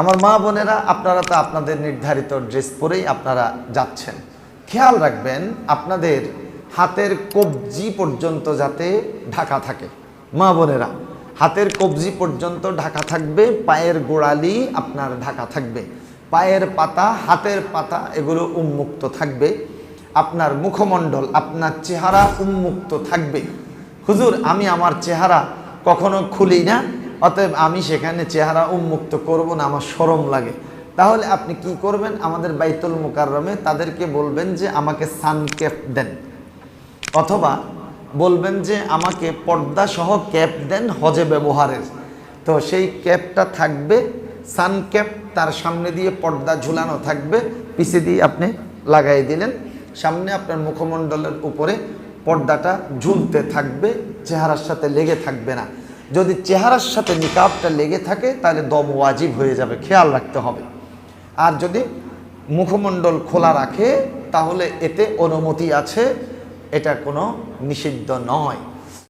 আমার মা বোনেরা, আপনারা তো আপনাদের নির্ধারিত ড্রেস পরেই আপনারা যাচ্ছেন। খেয়াল রাখবেন আপনাদের হাতের কবজি পর্যন্ত যাতে ঢাকা থাকে। মা বোনেরা, হাতের কবজি পর্যন্ত ঢাকা থাকবে, পায়ের গোড়ালি আপনার ঢাকা থাকবে, পায়ের পাতা, হাতের পাতা এগুলো উন্মুক্ত থাকবে, আপনার মুখমণ্ডল, আপনার চেহারা উন্মুক্ত থাকবে। হুজুর, আমি আমার চেহারা কখনো খুলি না, অতএব আমি সেখানে চেহারা উন্মুক্ত করব না, আমার শরম লাগে। তাহলে আপনি কি করবেন? আমাদের বাইতুল মুকাররমে তাদেরকে বলবেন যে আমাকে সানক্যাপ দেন, অথবা বলবেন যে আমাকে পর্দা সহ ক্যাপ দেন হজে ব্যবহারের। তো সেই ক্যাপটা থাকবে, সানক্যাপ, তার সামনে দিয়ে পর্দা ঝুলানো থাকবে, পিছে দিয়ে আপনি লাগাই দিলেন, সামনে আপনার মুখমণ্ডলের উপরে পর্দাটা ঝুলতে থাকবে, চেহারার সাথে লেগে থাকবে না। যদি চেহারার সাথে নিকাবটা লেগে থাকে তাহলে দম ওয়াজিব হয়ে যাবে, খেয়াল রাখতে হবে। আর যদি মুখমণ্ডল খোলা রাখে তাহলে এতে অনুমতি আছে, এটা কোনো নিষিদ্ধ নয়।